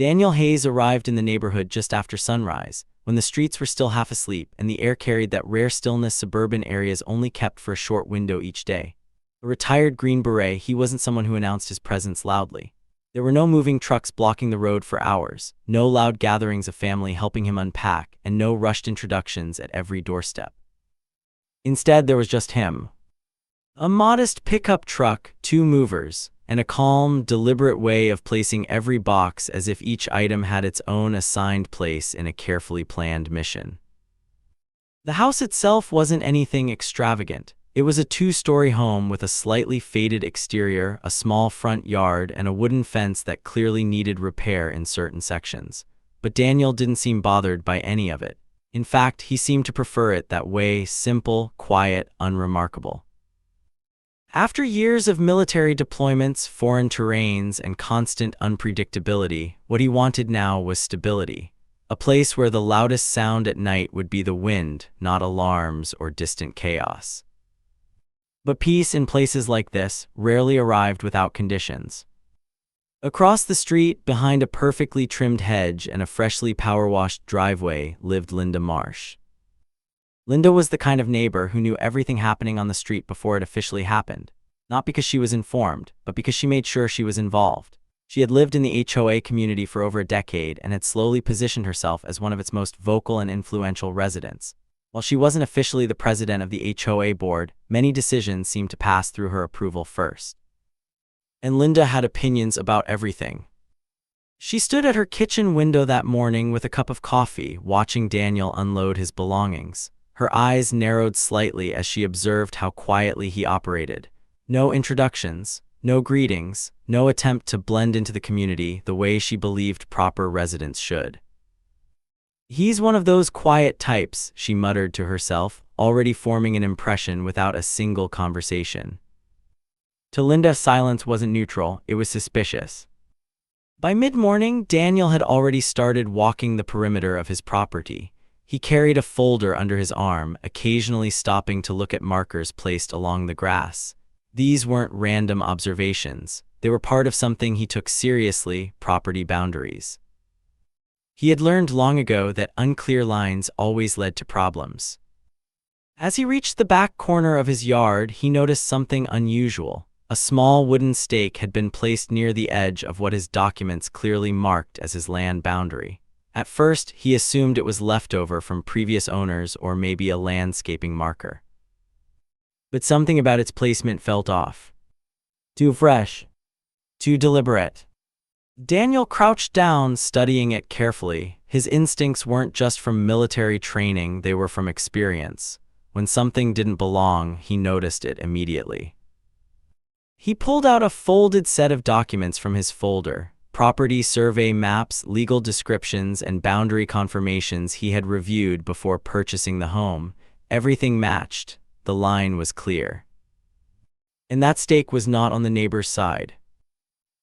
Daniel Hayes arrived in the neighborhood just after sunrise, when the streets were still half asleep and the air carried that rare stillness suburban areas only kept for a short window each day. A retired Green Beret, he wasn't someone who announced his presence loudly. There were no moving trucks blocking the road for hours, no loud gatherings of family helping him unpack, and no rushed introductions at every doorstep. Instead, there was just him. A modest pickup truck, 2 movers, and a calm, deliberate way of placing every box as if each item had its own assigned place in a carefully planned mission. The house itself wasn't anything extravagant. It was a 2-story home with a slightly faded exterior, a small front yard, and a wooden fence that clearly needed repair in certain sections. But Daniel didn't seem bothered by any of it. In fact, he seemed to prefer it that way: simple, quiet, unremarkable. After years of military deployments, foreign terrains, and constant unpredictability, what he wanted now was stability. A place where the loudest sound at night would be the wind, not alarms or distant chaos. But peace in places like this rarely arrived without conditions. Across the street, behind a perfectly trimmed hedge and a freshly power-washed driveway, lived Linda Marsh. Linda was the kind of neighbor who knew everything happening on the street before it officially happened, not because she was informed, but because she made sure she was involved. She had lived in the HOA community for over a decade and had slowly positioned herself as one of its most vocal and influential residents. While she wasn't officially the president of the HOA board, many decisions seemed to pass through her approval first. And Linda had opinions about everything. She stood at her kitchen window that morning with a cup of coffee, watching Daniel unload his belongings. Her eyes narrowed slightly as she observed how quietly he operated. No introductions, no greetings, no attempt to blend into the community the way she believed proper residents should. "He's one of those quiet types," she muttered to herself, already forming an impression without a single conversation. To Linda, silence wasn't neutral, it was suspicious. By mid-morning, Daniel had already started walking the perimeter of his property. He carried a folder under his arm, occasionally stopping to look at markers placed along the grass. These weren't random observations. They were part of something he took seriously: property boundaries. He had learned long ago that unclear lines always led to problems. As he reached the back corner of his yard, he noticed something unusual. A small wooden stake had been placed near the edge of what his documents clearly marked as his land boundary. At first, he assumed it was leftover from previous owners or maybe a landscaping marker. But something about its placement felt off. Too fresh. Too deliberate. Daniel crouched down, studying it carefully. His instincts weren't just from military training, they were from experience. When something didn't belong, he noticed it immediately. He pulled out a folded set of documents from his folder. Property survey maps, legal descriptions, and boundary confirmations he had reviewed before purchasing the home. Everything matched. The line was clear. And that stake was not on the neighbor's side.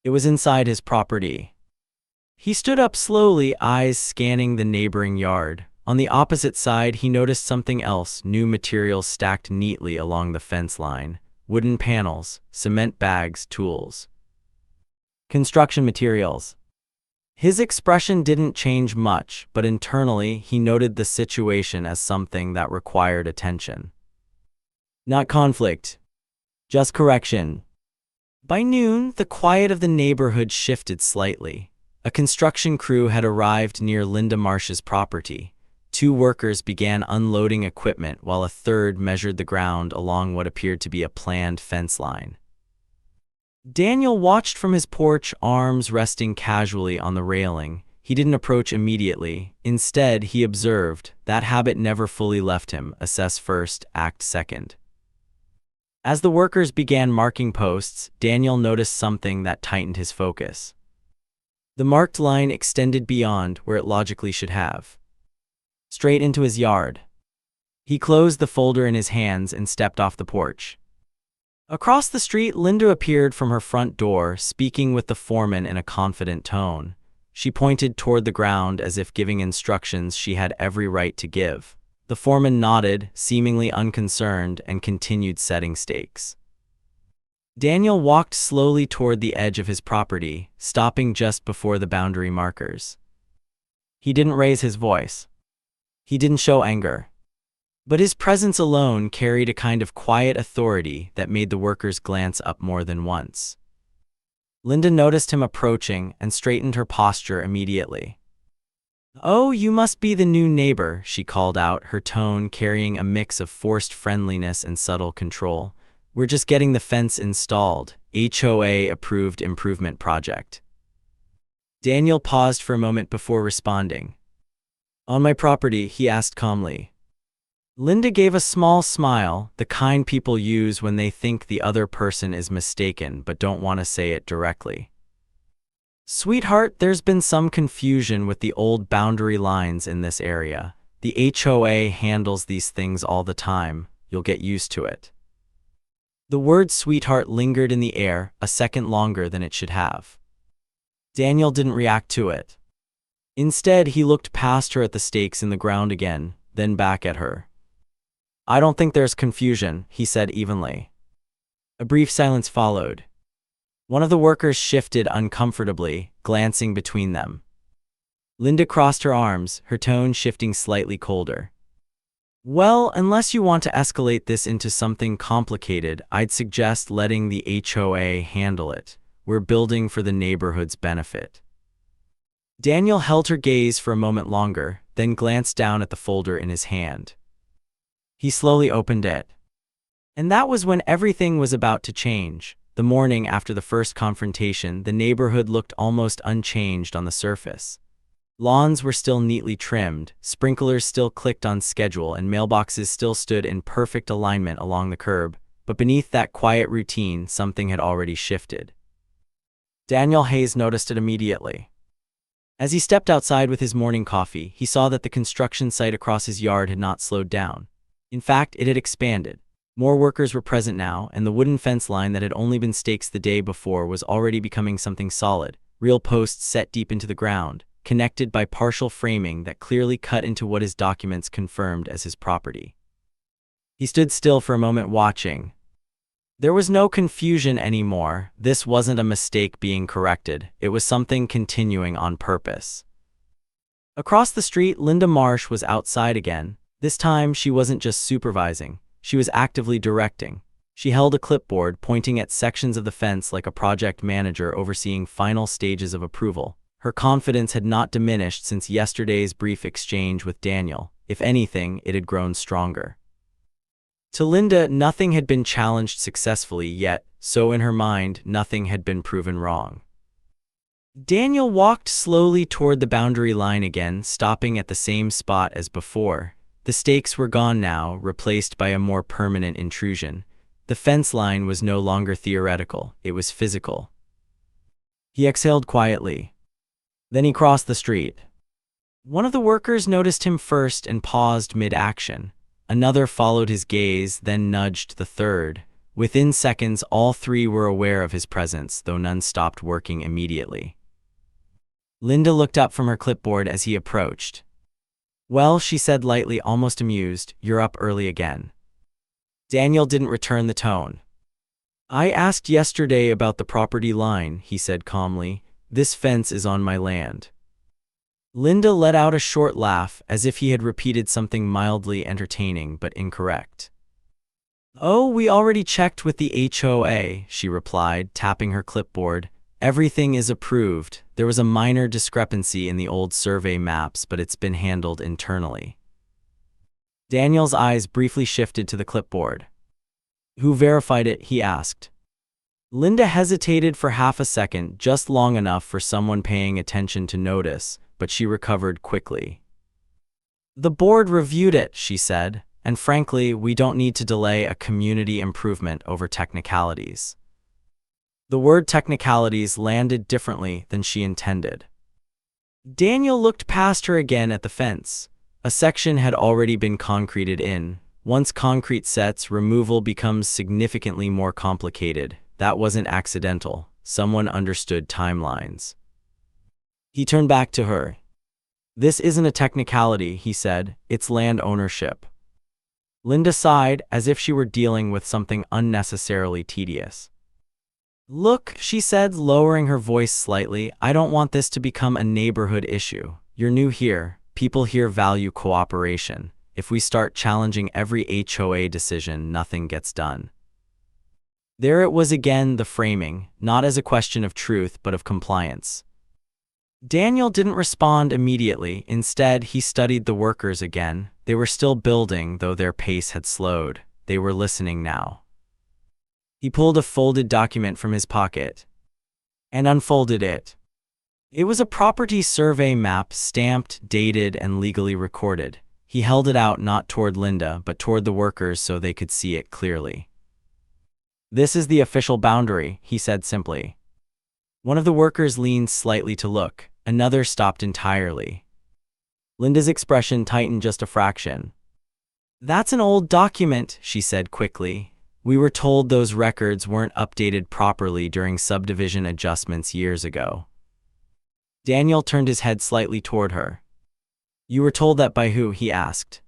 It was inside his property. He stood up slowly, eyes scanning the neighboring yard. On the opposite side, he noticed something else: new materials stacked neatly along the fence line. Wooden panels, cement bags, tools. Construction materials. His expression didn't change much, but internally he noted the situation as something that required attention. Not conflict, just correction. By noon, the quiet of the neighborhood shifted slightly. A construction crew had arrived near Linda Marsh's property. 2 workers began unloading equipment while a third measured the ground along what appeared to be a planned fence line. Daniel watched from his porch, arms resting casually on the railing. He didn't approach immediately. Instead, he observed. That habit never fully left him: assess first, act second. As the workers began marking posts, Daniel noticed something that tightened his focus. The marked line extended beyond where it logically should have. Straight into his yard. He closed the folder in his hands and stepped off the porch. Across the street, Linda appeared from her front door, speaking with the foreman in a confident tone. She pointed toward the ground as if giving instructions she had every right to give. The foreman nodded, seemingly unconcerned, and continued setting stakes. Daniel walked slowly toward the edge of his property, stopping just before the boundary markers. He didn't raise his voice. He didn't show anger. But his presence alone carried a kind of quiet authority that made the workers glance up more than once. Linda noticed him approaching and straightened her posture immediately. "Oh, you must be the new neighbor," she called out, her tone carrying a mix of forced friendliness and subtle control. "We're just getting the fence installed. HOA approved improvement project." Daniel paused for a moment before responding. "On my property?" he asked calmly. Linda gave a small smile, the kind people use when they think the other person is mistaken but don't want to say it directly. "Sweetheart, there's been some confusion with the old boundary lines in this area. The HOA handles these things all the time. You'll get used to it." The word sweetheart lingered in the air a second longer than it should have. Daniel didn't react to it. Instead, he looked past her at the stakes in the ground again, then back at her. "I don't think there's confusion," he said evenly. A brief silence followed. One of the workers shifted uncomfortably, glancing between them. Linda crossed her arms, her tone shifting slightly colder. "Well, unless you want to escalate this into something complicated, I'd suggest letting the HOA handle it. We're building for the neighborhood's benefit." Daniel held her gaze for a moment longer, then glanced down at the folder in his hand. He slowly opened it. And that was when everything was about to change. The morning after the first confrontation, the neighborhood looked almost unchanged on the surface. Lawns were still neatly trimmed, sprinklers still clicked on schedule, and mailboxes still stood in perfect alignment along the curb, but beneath that quiet routine, something had already shifted. Daniel Hayes noticed it immediately. As he stepped outside with his morning coffee, he saw that the construction site across his yard had not slowed down. In fact, it had expanded. More workers were present now, and the wooden fence line that had only been stakes the day before was already becoming something solid, real posts set deep into the ground, connected by partial framing that clearly cut into what his documents confirmed as his property. He stood still for a moment watching. There was no confusion anymore. This wasn't a mistake being corrected. It was something continuing on purpose. Across the street, Linda Marsh was outside again. This time, she wasn't just supervising. She was actively directing. She held a clipboard, pointing at sections of the fence like a project manager overseeing final stages of approval. Her confidence had not diminished since yesterday's brief exchange with Daniel. If anything, it had grown stronger. To Linda, nothing had been challenged successfully yet, so in her mind, nothing had been proven wrong. Daniel walked slowly toward the boundary line again, stopping at the same spot as before. The stakes were gone now, replaced by a more permanent intrusion. The fence line was no longer theoretical, it was physical. He exhaled quietly. Then he crossed the street. One of the workers noticed him first and paused mid-action. Another followed his gaze, then nudged the third. Within seconds, all three were aware of his presence, though none stopped working immediately. Linda looked up from her clipboard as he approached. "Well," she said lightly, almost amused, "you're up early again." Daniel didn't return the tone. "I asked yesterday about the property line," he said calmly. "This fence is on my land." Linda let out a short laugh, as if he had repeated something mildly entertaining but incorrect. "Oh, we already checked with the HOA," she replied, tapping her clipboard. "Everything is approved. There was a minor discrepancy in the old survey maps, but it's been handled internally." Daniel's eyes briefly shifted to the clipboard. "Who verified it?" he asked. Linda hesitated for half a second, just long enough for someone paying attention to notice, but she recovered quickly. "The board reviewed it," she said, "and frankly, we don't need to delay a community improvement over technicalities." The word technicalities landed differently than she intended. Daniel looked past her again at the fence. A section had already been concreted in. Once concrete sets, removal becomes significantly more complicated. That wasn't accidental. Someone understood timelines. He turned back to her. "This isn't a technicality," he said. "It's land ownership." Linda sighed, as if she were dealing with something unnecessarily tedious. Look, she said, lowering her voice slightly, I don't want this to become a neighborhood issue. You're new here. People here value cooperation. If we start challenging every HOA decision, nothing gets done. There it was again, the framing, not as a question of truth, but of compliance. Daniel didn't respond immediately. Instead, he studied the workers again. They were still building, though their pace had slowed. They were listening now. He pulled a folded document from his pocket and unfolded it. It was a property survey map, stamped, dated, and legally recorded. He held it out not toward Linda, but toward the workers so they could see it clearly. This is the official boundary, he said simply. One of the workers leaned slightly to look. Another stopped entirely. Linda's expression tightened just a fraction. That's an old document, she said quickly. We were told those records weren't updated properly during subdivision adjustments years ago. Daniel turned his head slightly toward her. You were told that by who? He asked.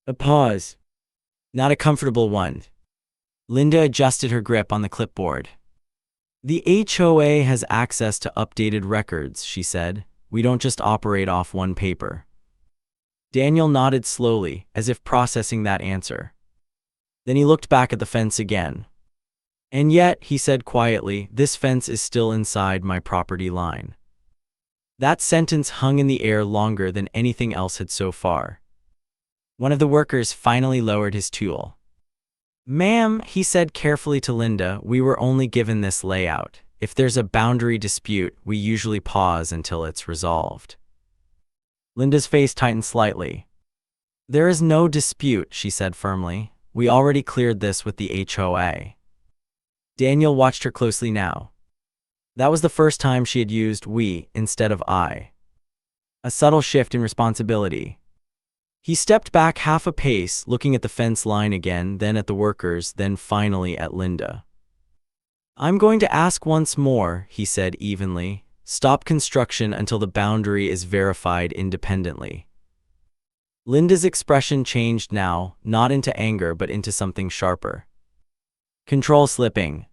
A pause. Not a comfortable one. Linda adjusted her grip on the clipboard. The HOA has access to updated records, she said. We don't just operate off one paper. Daniel nodded slowly, as if processing that answer. Then he looked back at the fence again. And yet, he said quietly, this fence is still inside my property line. That sentence hung in the air longer than anything else had so far. One of the workers finally lowered his tool. Ma'am, he said carefully to Linda, we were only given this layout. If there's a boundary dispute, we usually pause until it's resolved. Linda's face tightened slightly. There is no dispute, she said firmly. We already cleared this with the HOA. Daniel watched her closely now. That was the first time she had used we instead of I. A subtle shift in responsibility. He stepped back half a pace, looking at the fence line again, then at the workers, then finally at Linda. I'm going to ask once more, he said evenly. Stop construction until the boundary is verified independently. Linda's expression changed now, not into anger but into something sharper. Control slipping.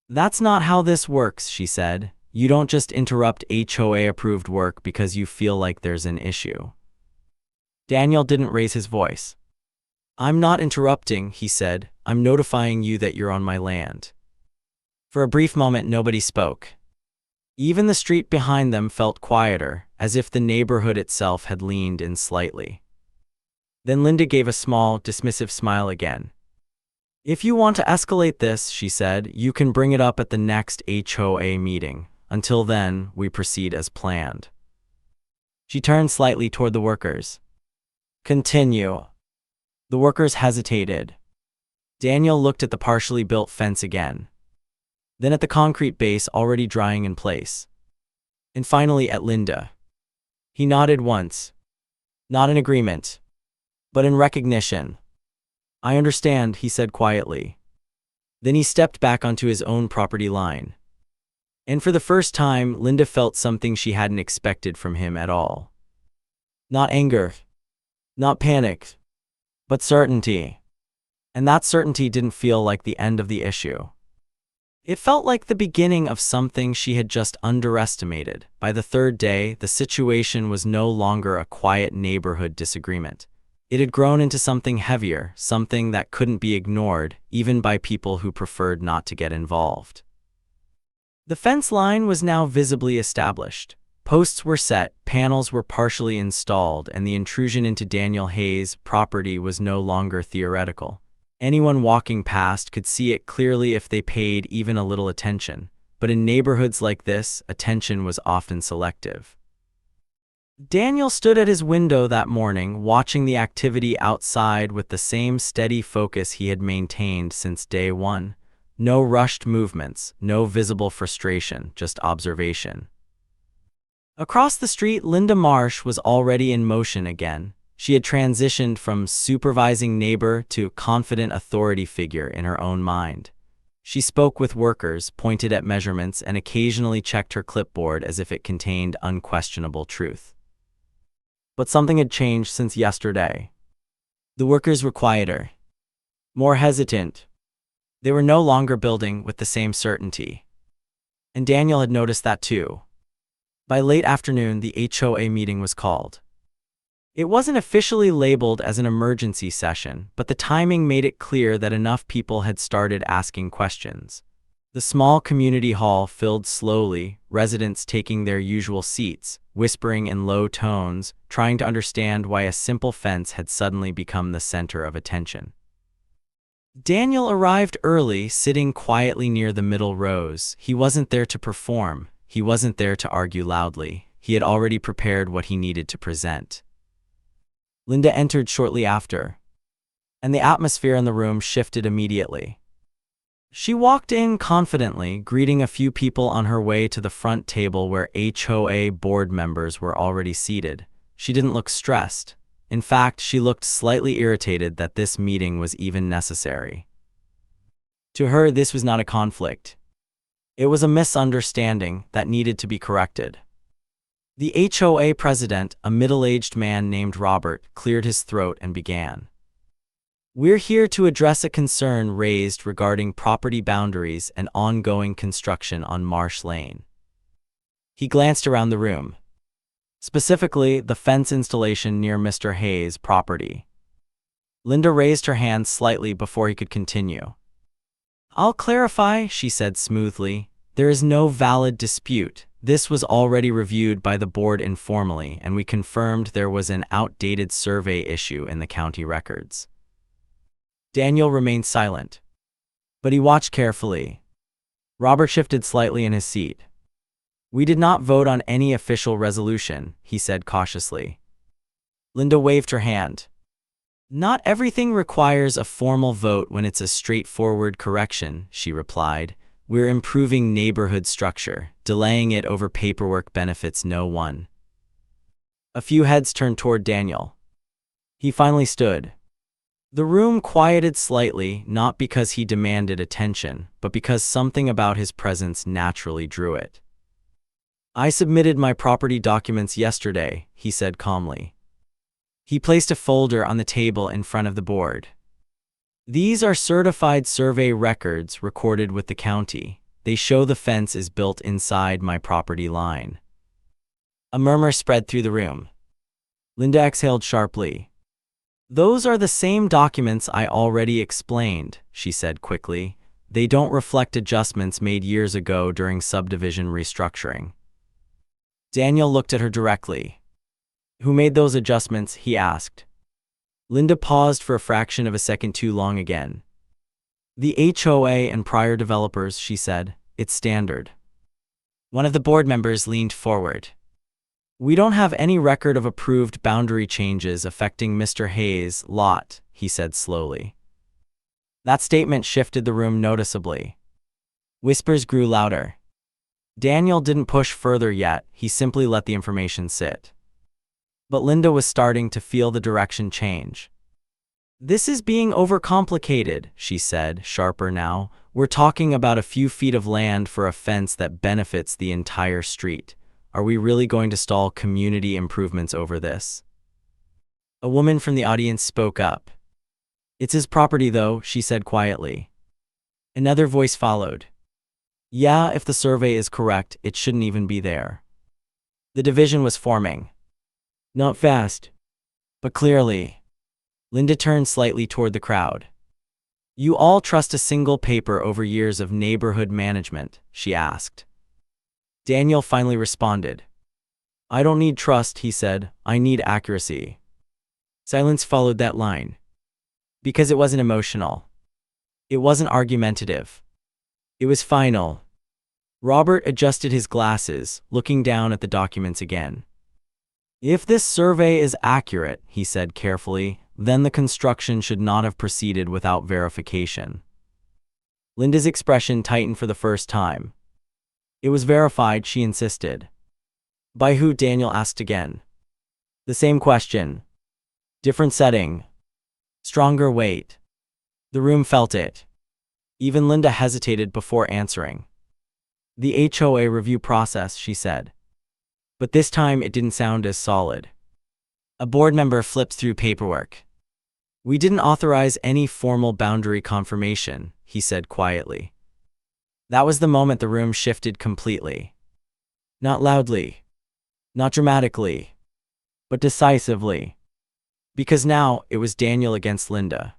That's not how this works, she said. You don't just interrupt HOA-approved work because you feel like there's an issue. Daniel didn't raise his voice. I'm not interrupting, he said. I'm notifying you that you're on my land. For a brief moment, nobody spoke. Even the street behind them felt quieter, as if the neighborhood itself had leaned in slightly. Then Linda gave a small, dismissive smile again. If you want to escalate this, she said, you can bring it up at the next HOA meeting. Until then, we proceed as planned. She turned slightly toward the workers. Continue. The workers hesitated. Daniel looked at the partially built fence again. Then at the concrete base already drying in place. And finally at Linda. He nodded once. Not in agreement, but in recognition. I understand, he said quietly. Then he stepped back onto his own property line. And for the first time, Linda felt something she hadn't expected from him at all. Not anger. Not panic. But certainty. And that certainty didn't feel like the end of the issue. It felt like the beginning of something she had just underestimated. By the third day, the situation was no longer a quiet neighborhood disagreement. It had grown into something heavier, something that couldn't be ignored, even by people who preferred not to get involved. The fence line was now visibly established. Posts were set, panels were partially installed, and the intrusion into Daniel Hayes' property was no longer theoretical. Anyone walking past could see it clearly if they paid even a little attention, but in neighborhoods like this, attention was often selective. Daniel stood at his window that morning, watching the activity outside with the same steady focus he had maintained since day one. No rushed movements, no visible frustration, just observation. Across the street, Linda Marsh was already in motion again. She had transitioned from supervising neighbor to confident authority figure in her own mind. She spoke with workers, pointed at measurements, and occasionally checked her clipboard as if it contained unquestionable truth. But something had changed since yesterday. The workers were quieter, more hesitant. They were no longer building with the same certainty. And Daniel had noticed that too. By late afternoon, the HOA meeting was called. It wasn't officially labeled as an emergency session, but the timing made it clear that enough people had started asking questions. The small community hall filled slowly, residents taking their usual seats, whispering in low tones, trying to understand why a simple fence had suddenly become the center of attention. Daniel arrived early, sitting quietly near the middle rows. He wasn't there to perform. He wasn't there to argue loudly. He had already prepared what he needed to present. Linda entered shortly after, and the atmosphere in the room shifted immediately. She walked in confidently, greeting a few people on her way to the front table where HOA board members were already seated. She didn't look stressed. In fact, she looked slightly irritated that this meeting was even necessary. To her, this was not a conflict. It was a misunderstanding that needed to be corrected. The HOA president, a middle-aged man named Robert, cleared his throat and began. "We're here to address a concern raised regarding property boundaries and ongoing construction on Marsh Lane." He glanced around the room. Specifically, the fence installation near Mr. Hayes' property. Linda raised her hand slightly before he could continue. "I'll clarify," she said smoothly. "There is no valid dispute. This was already reviewed by the board informally, and we confirmed there was an outdated survey issue in the county records." Daniel remained silent, but he watched carefully. Robert shifted slightly in his seat. "We did not vote on any official resolution," he said cautiously. Linda waved her hand. "Not everything requires a formal vote when it's a straightforward correction," she replied. "We're improving neighborhood structure. Delaying it over paperwork benefits no one." A few heads turned toward Daniel. He finally stood. The room quieted slightly, not because he demanded attention, but because something about his presence naturally drew it. "I submitted my property documents yesterday," he said calmly. He placed a folder on the table in front of the board. "These are certified survey records recorded with the county. They show the fence is built inside my property line." A murmur spread through the room. Linda exhaled sharply. "Those are the same documents I already explained," she said quickly. "They don't reflect adjustments made years ago during subdivision restructuring." Daniel looked at her directly. "Who made those adjustments?" he asked. Linda paused for a fraction of a second too long again. "The HOA and prior developers," she said. "It's standard." One of the board members leaned forward. "We don't have any record of approved boundary changes affecting Mr. Hayes' lot," he said slowly. That statement shifted the room noticeably. Whispers grew louder. Daniel didn't push further yet, he simply let the information sit. But Linda was starting to feel the direction change. "This is being overcomplicated," she said, sharper now. "We're talking about a few feet of land for a fence that benefits the entire street. Are we really going to stall community improvements over this?" A woman from the audience spoke up. "It's his property though," she said quietly. Another voice followed. "Yeah, if the survey is correct, it shouldn't even be there." The division was forming. Not fast, but clearly. Linda turned slightly toward the crowd. "You all trust a single paper over years of neighborhood management?" she asked. Daniel finally responded. "I don't need trust," he said. "I need accuracy." Silence followed that line. Because it wasn't emotional. It wasn't argumentative. It was final. Robert adjusted his glasses, looking down at the documents again. "If this survey is accurate," he said carefully, "then the construction should not have proceeded without verification." Linda's expression tightened for the first time. "It was verified," she insisted. "By who?" Daniel asked again. "The same question. Different setting. Stronger weight." The room felt it. Even Linda hesitated before answering. "The HOA review process," she said. But this time it didn't sound as solid. A board member flipped through paperwork. "We didn't authorize any formal boundary confirmation," he said quietly. That was the moment the room shifted completely. Not loudly, not dramatically, but decisively. Because now it was Daniel against Linda.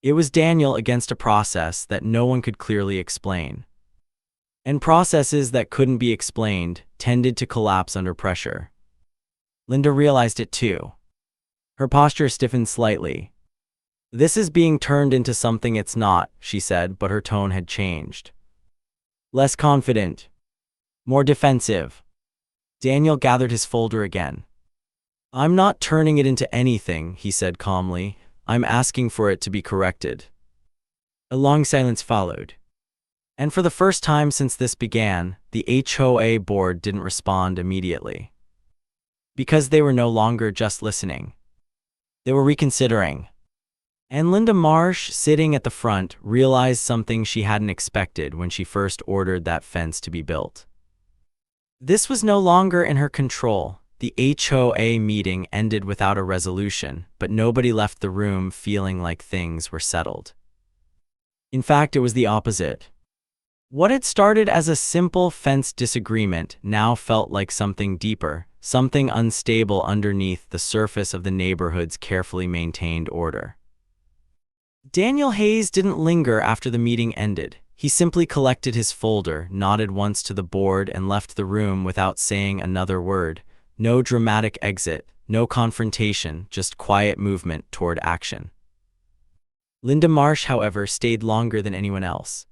It was Daniel against a process that no one could clearly explain. And processes that couldn't be explained tended to collapse under pressure. Linda realized it too. Her posture stiffened slightly. This is being turned into something it's not, she said, but her tone had changed. Less confident. More defensive. Daniel gathered his folder again. I'm not turning it into anything, he said calmly. I'm asking for it to be corrected. A long silence followed. And for the first time since this began, the HOA board didn't respond immediately. Because they were no longer just listening. They were reconsidering. And Linda Marsh, sitting at the front, realized something she hadn't expected when she first ordered that fence to be built. This was no longer in her control. The HOA meeting ended without a resolution, but nobody left the room feeling like things were settled. In fact, it was the opposite. What had started as a simple fence disagreement now felt like something deeper, something unstable underneath the surface of the neighborhood's carefully maintained order. Daniel Hayes didn't linger after the meeting ended. He simply collected his folder, nodded once to the board, and left the room without saying another word. No dramatic exit, no confrontation, just quiet movement toward action. Linda Marsh, however, stayed longer than anyone else.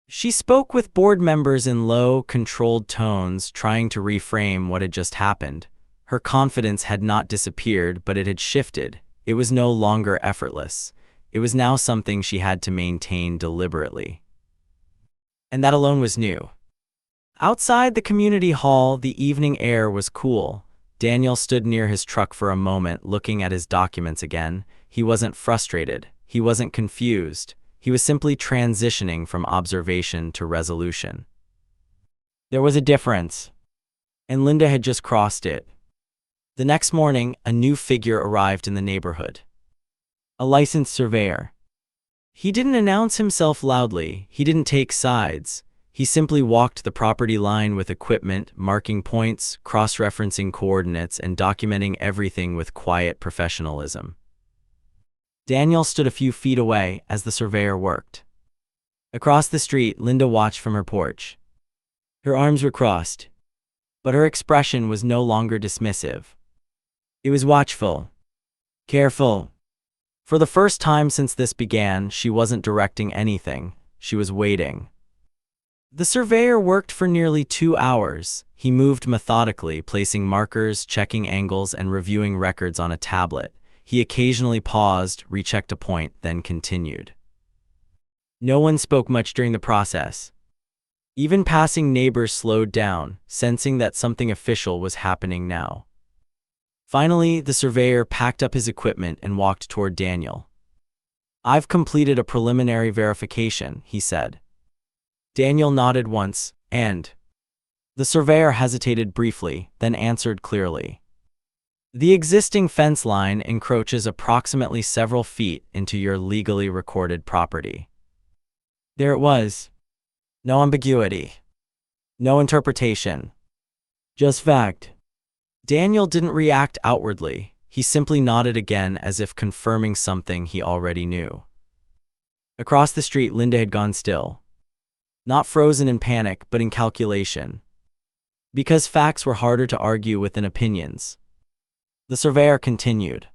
She spoke with board members in low, controlled tones, trying to reframe what had just happened. Her confidence had not disappeared, but it had shifted. It was no longer effortless. It was now something she had to maintain deliberately. And that alone was new. Outside the community hall, the evening air was cool. Daniel stood near his truck for a moment, looking at his documents again. He wasn't frustrated. He wasn't confused. He was simply transitioning from observation to resolution. There was a difference, and Linda had just crossed it. The next morning, a new figure arrived in the neighborhood. A licensed surveyor. He didn't announce himself loudly. He didn't take sides. He simply walked the property line with equipment, marking points, cross-referencing coordinates, and documenting everything with quiet professionalism. Daniel stood a few feet away as the surveyor worked. Across the street, Linda watched from her porch. Her arms were crossed, but her expression was no longer dismissive. It was watchful, careful. For the first time since this began, she wasn't directing anything. She was waiting. The surveyor worked for nearly 2 hours. He moved methodically, placing markers, checking angles, and reviewing records on a tablet. He occasionally paused, rechecked a point, then continued. No one spoke much during the process. Even passing neighbors slowed down, sensing that something official was happening now. Finally, the surveyor packed up his equipment and walked toward Daniel. I've completed a preliminary verification, he said. Daniel nodded once, and the surveyor hesitated briefly, then answered clearly. The existing fence line encroaches approximately several feet into your legally recorded property. There it was. No ambiguity. No interpretation. Just fact. Daniel didn't react outwardly. He simply nodded again as if confirming something he already knew. Across the street, Linda had gone still. Not frozen in panic, but in calculation. Because facts were harder to argue with than opinions. The surveyor continued.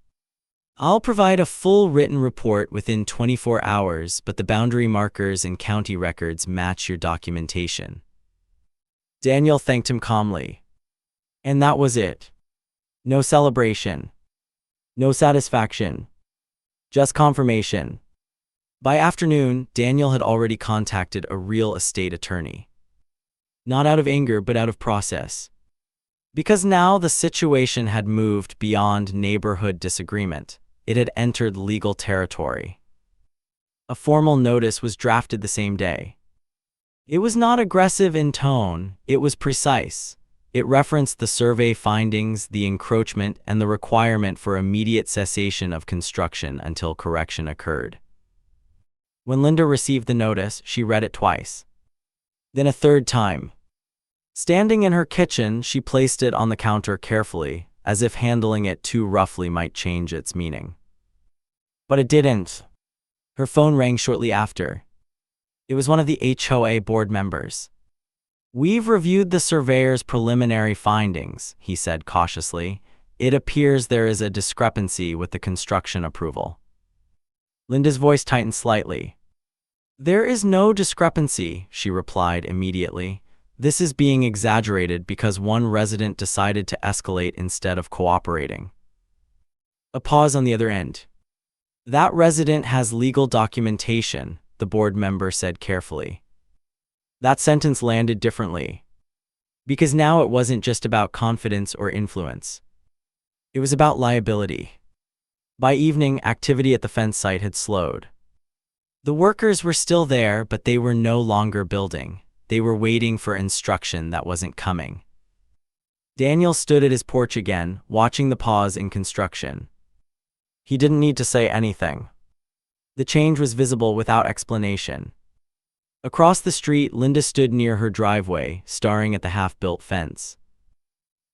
I'll provide a full written report within 24 hours, but the boundary markers and county records match your documentation. Daniel thanked him calmly. And that was it. No celebration. No satisfaction. Just confirmation. By afternoon, Daniel had already contacted a real estate attorney. Not out of anger, but out of process. Because now the situation had moved beyond neighborhood disagreement. It had entered legal territory. A formal notice was drafted the same day. It was not aggressive in tone, it was precise. It referenced the survey findings, the encroachment, and the requirement for immediate cessation of construction until correction occurred. When Linda received the notice, she read it twice. Then a third time. Standing in her kitchen, she placed it on the counter carefully, as if handling it too roughly might change its meaning. But it didn't. Her phone rang shortly after. It was one of the HOA board members. "We've reviewed the surveyor's preliminary findings," he said cautiously. "It appears there is a discrepancy with the construction approval." Linda's voice tightened slightly. "There is no discrepancy," she replied immediately. "This is being exaggerated because one resident decided to escalate instead of cooperating." A pause on the other end. "That resident has legal documentation," the board member said carefully. That sentence landed differently. Because now it wasn't just about confidence or influence. It was about liability. By evening, activity at the fence site had slowed. The workers were still there, but they were no longer building. They were waiting for instruction that wasn't coming. Daniel stood at his porch again, watching the pause in construction. He didn't need to say anything. The change was visible without explanation. Across the street, Linda stood near her driveway, staring at the half-built fence.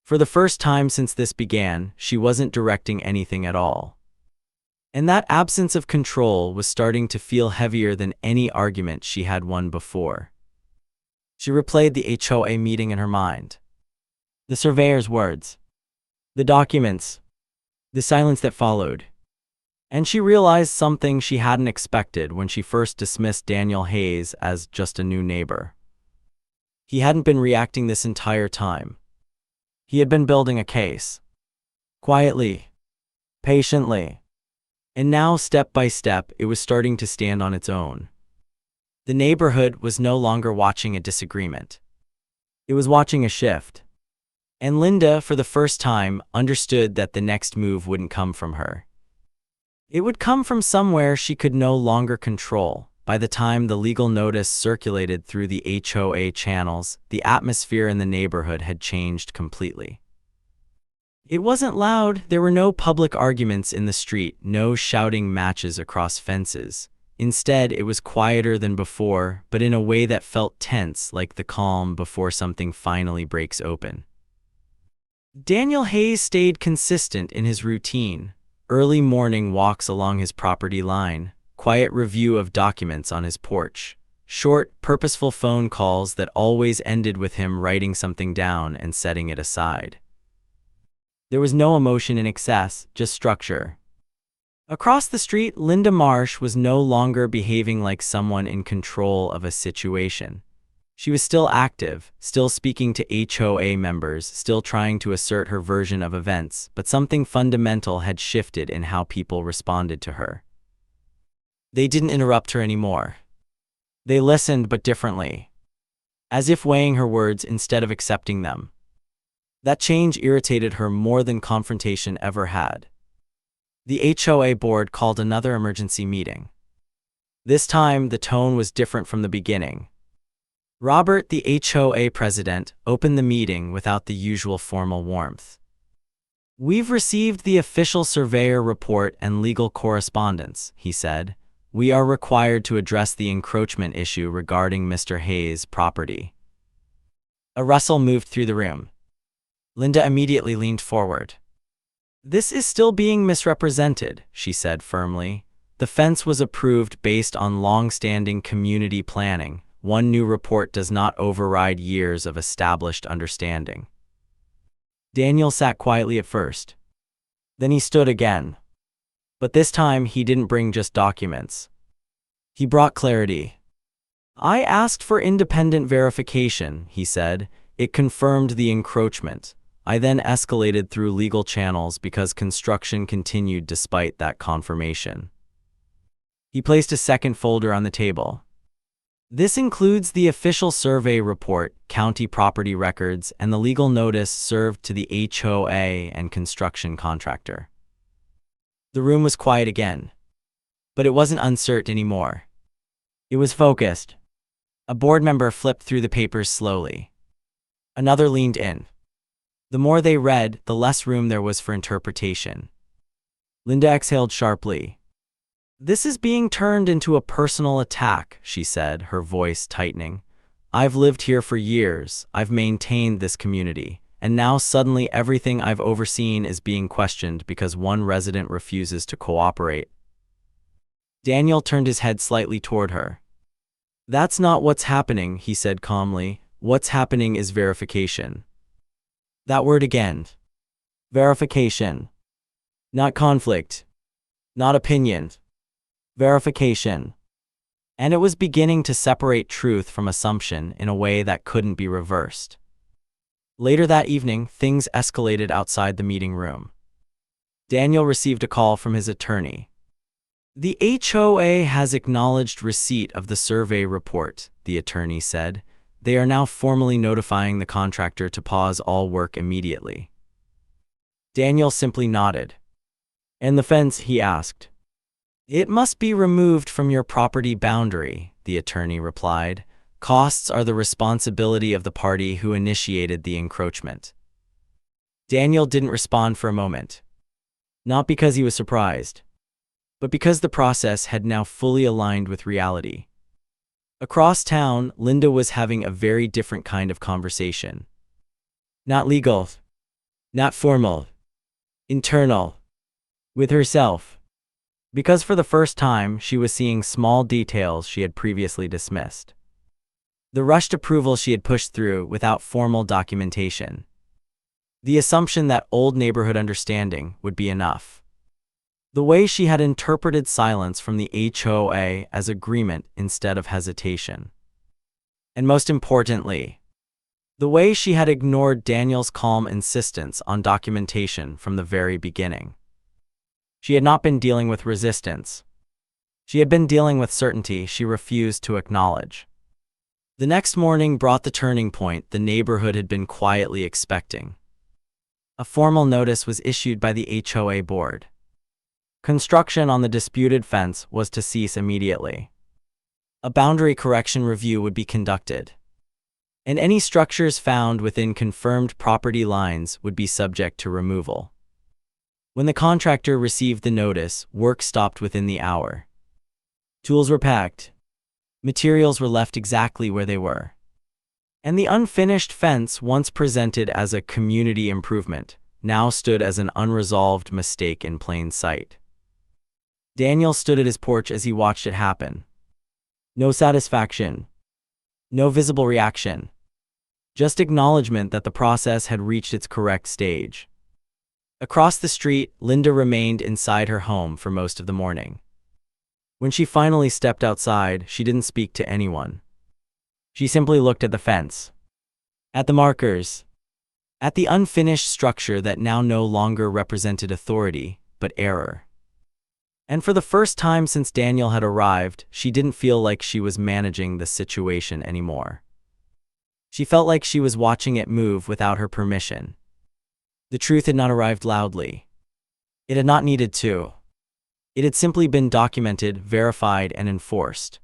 For the first time since this began, she wasn't directing anything at all. And that absence of control was starting to feel heavier than any argument she had won before. She replayed the HOA meeting in her mind. The surveyor's words. The documents. The silence that followed. And she realized something she hadn't expected when she first dismissed Daniel Hayes as just a new neighbor. He hadn't been reacting this entire time. He had been building a case. Quietly. Patiently. And now, step by step, it was starting to stand on its own. The neighborhood was no longer watching a disagreement. It was watching a shift. And Linda, for the first time, understood that the next move wouldn't come from her. It would come from somewhere she could no longer control. By the time the legal notice circulated through the HOA channels, the atmosphere in the neighborhood had changed completely. It wasn't loud, there were no public arguments in the street, no shouting matches across fences. Instead, it was quieter than before, but in a way that felt tense, like the calm before something finally breaks open. Daniel Hayes stayed consistent in his routine. Early morning walks along his property line, quiet review of documents on his porch, short, purposeful phone calls that always ended with him writing something down and setting it aside. There was no emotion in excess, just structure. Across the street, Linda Marsh was no longer behaving like someone in control of a situation. She was still active, still speaking to HOA members, still trying to assert her version of events, but something fundamental had shifted in how people responded to her. They didn't interrupt her anymore. They listened, but differently. As if weighing her words instead of accepting them. That change irritated her more than confrontation ever had. The HOA board called another emergency meeting. This time, the tone was different from the beginning. Robert, the HOA president, opened the meeting without the usual formal warmth. "We've received the official surveyor report and legal correspondence," he said. "We are required to address the encroachment issue regarding Mr. Hayes' property." A rustle moved through the room. Linda immediately leaned forward. "This is still being misrepresented," she said firmly. "The fence was approved based on long-standing community planning. One new report does not override years of established understanding." Daniel sat quietly at first. Then he stood again. But this time he didn't bring just documents. He brought clarity. "I asked for independent verification," he said. "It confirmed the encroachment. I then escalated through legal channels because construction continued despite that confirmation." He placed a second folder on the table. "This includes the official survey report, county property records, and the legal notice served to the HOA and construction contractor." The room was quiet again. But it wasn't uncertain anymore. It was focused. A board member flipped through the papers slowly. Another leaned in. The more they read, the less room there was for interpretation. Linda exhaled sharply. "This is being turned into a personal attack," she said, her voice tightening. "I've lived here for years, I've maintained this community, and now suddenly everything I've overseen is being questioned because one resident refuses to cooperate." Daniel turned his head slightly toward her. "That's not what's happening," he said calmly. "What's happening is verification." That word again. Verification. Not conflict. Not opinion. Verification. And it was beginning to separate truth from assumption in a way that couldn't be reversed. Later that evening, things escalated outside the meeting room. Daniel received a call from his attorney. "The HOA has acknowledged receipt of the survey report," the attorney said. "They are now formally notifying the contractor to pause all work immediately." Daniel simply nodded. "And the fence?" he asked. "It must be removed from your property boundary," the attorney replied. "Costs are the responsibility of the party who initiated the encroachment." Daniel didn't respond for a moment. Not because he was surprised, but because the process had now fully aligned with reality. Across town, Linda was having a very different kind of conversation. Not legal, not formal, internal, with herself. Because for the first time, she was seeing small details she had previously dismissed. The rushed approval she had pushed through without formal documentation. The assumption that old neighborhood understanding would be enough. The way she had interpreted silence from the HOA as agreement instead of hesitation. And most importantly, the way she had ignored Daniel's calm insistence on documentation from the very beginning. She had not been dealing with resistance. She had been dealing with certainty she refused to acknowledge. The next morning brought the turning point the neighborhood had been quietly expecting. A formal notice was issued by the HOA board. Construction on the disputed fence was to cease immediately. A boundary correction review would be conducted. And any structures found within confirmed property lines would be subject to removal. When the contractor received the notice, work stopped within the hour. Tools were packed. Materials were left exactly where they were. And the unfinished fence, once presented as a community improvement, now stood as an unresolved mistake in plain sight. Daniel stood at his porch as he watched it happen. No satisfaction. No visible reaction. Just acknowledgement that the process had reached its correct stage. Across the street, Linda remained inside her home for most of the morning. When she finally stepped outside, she didn't speak to anyone. She simply looked at the fence. At the markers. At the unfinished structure that now no longer represented authority, but error. And for the first time since Daniel had arrived, she didn't feel like she was managing the situation anymore. She felt like she was watching it move without her permission. The truth had not arrived loudly. It had not needed to. It had simply been documented, verified, and enforced.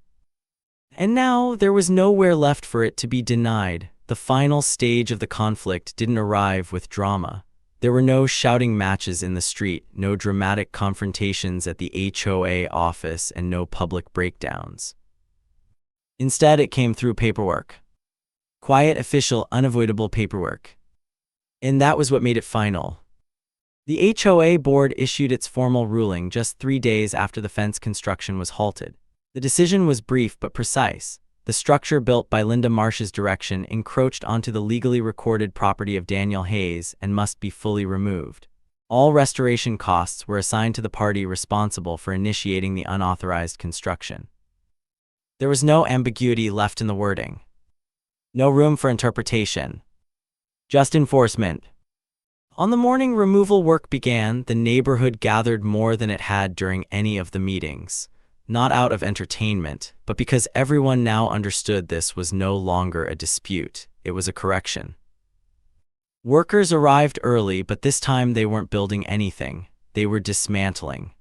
And now there was nowhere left for it to be denied. The final stage of the conflict didn't arrive with drama. There were no shouting matches in the street, no dramatic confrontations at the HOA office, and no public breakdowns. Instead, it came through paperwork. Quiet, official, unavoidable paperwork. And that was what made it final. The HOA board issued its formal ruling just 3 days after the fence construction was halted. The decision was brief but precise. The structure built by Linda Marsh's direction encroached onto the legally recorded property of Daniel Hayes and must be fully removed. All restoration costs were assigned to the party responsible for initiating the unauthorized construction. There was no ambiguity left in the wording. No room for interpretation. Just enforcement. On the morning removal work began, the neighborhood gathered more than it had during any of the meetings. Not out of entertainment, but because everyone now understood this was no longer a dispute, it was a correction. Workers arrived early, but this time they weren't building anything, they were dismantling.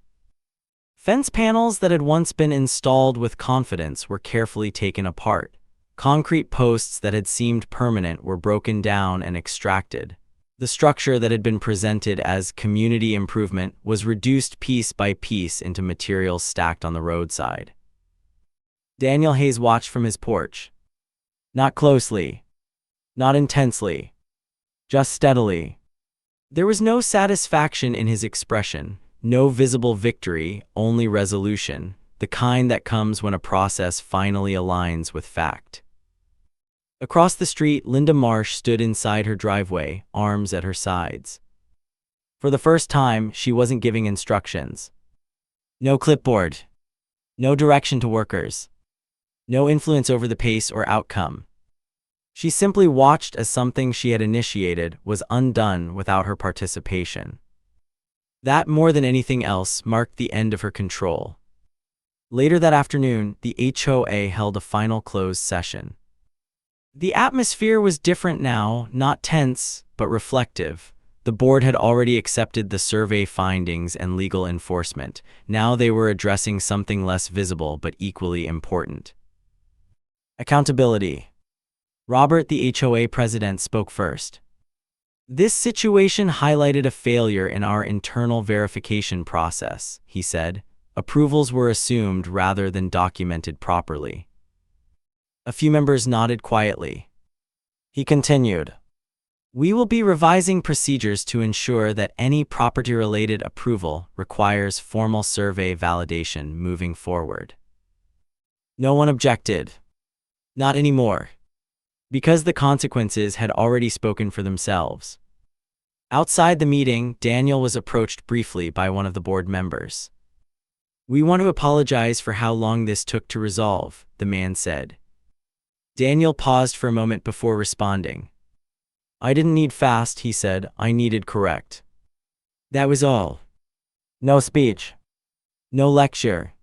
Fence panels that had once been installed with confidence were carefully taken apart. Concrete posts that had seemed permanent were broken down and extracted. The structure that had been presented as community improvement was reduced piece by piece into materials stacked on the roadside. Daniel Hayes watched from his porch. Not closely. Not intensely. Just steadily. There was no satisfaction in his expression, no visible victory, only resolution, the kind that comes when a process finally aligns with fact. Across the street, Linda Marsh stood inside her driveway, arms at her sides. For the first time, she wasn't giving instructions. No clipboard. No direction to workers. No influence over the pace or outcome. She simply watched as something she had initiated was undone without her participation. That, more than anything else, marked the end of her control. Later that afternoon, the HOA held a final closed session. The atmosphere was different now, not tense, but reflective. The board had already accepted the survey findings and legal enforcement. Now they were addressing something less visible but equally important. Accountability. Robert, the HOA president, spoke first. This situation highlighted a failure in our internal verification process, he said. Approvals were assumed rather than documented properly. A few members nodded quietly. He continued. We will be revising procedures to ensure that any property-related approval requires formal survey validation moving forward. No one objected. Not anymore. Because the consequences had already spoken for themselves. Outside the meeting, Daniel was approached briefly by one of the board members. We want to apologize for how long this took to resolve, the man said. Daniel paused for a moment before responding. I didn't need fast, he said. I needed correct. That was all. No speech. No lecture.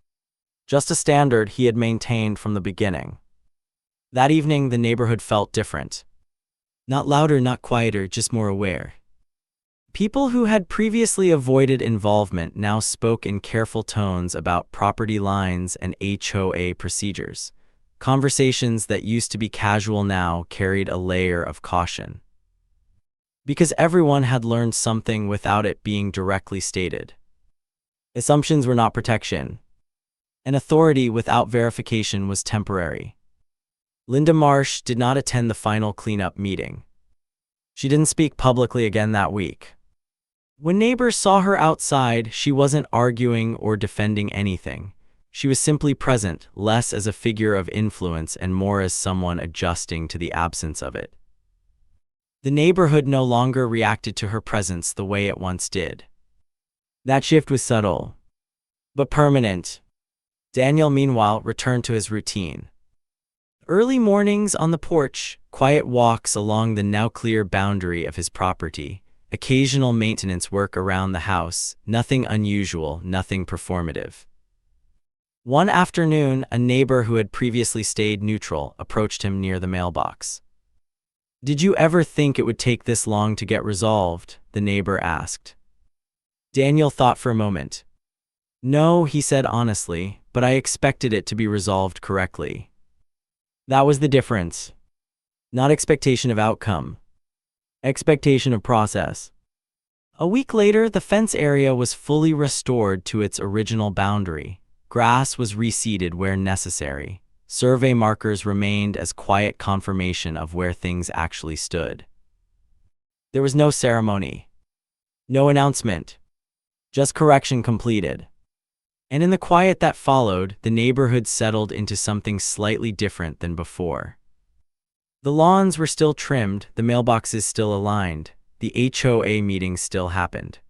Just a standard he had maintained from the beginning. That evening, the neighborhood felt different. Not louder, not quieter, just more aware. People who had previously avoided involvement now spoke in careful tones about property lines and HOA procedures. Conversations that used to be casual now carried a layer of caution. Because everyone had learned something without it being directly stated. Assumptions were not protection. An authority without verification was temporary. Linda Marsh did not attend the final cleanup meeting. She didn't speak publicly again that week. When neighbors saw her outside, she wasn't arguing or defending anything. She was simply present, less as a figure of influence and more as someone adjusting to the absence of it. The neighborhood no longer reacted to her presence the way it once did. That shift was subtle, but permanent. Daniel, meanwhile, returned to his routine. Early mornings on the porch, quiet walks along the now clear boundary of his property, occasional maintenance work around the house, nothing unusual, nothing performative. One afternoon, a neighbor who had previously stayed neutral approached him near the mailbox. Did you ever think it would take this long to get resolved? The neighbor asked. Daniel thought for a moment. No, he said honestly, but I expected it to be resolved correctly. That was the difference. Not expectation of outcome. Expectation of process. A week later, the fence area was fully restored to its original boundary. Grass was reseeded where necessary. Survey markers remained as quiet confirmation of where things actually stood. There was no ceremony. No announcement. Just correction completed. And in the quiet that followed, the neighborhood settled into something slightly different than before. The lawns were still trimmed, the mailboxes still aligned, the HOA meetings still happened.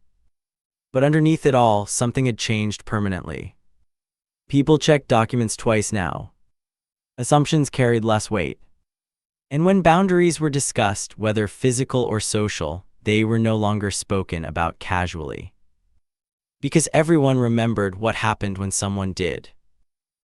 But underneath it all, something had changed permanently. People checked documents twice now. Assumptions carried less weight. And when boundaries were discussed, whether physical or social, they were no longer spoken about casually. Because everyone remembered what happened when someone did.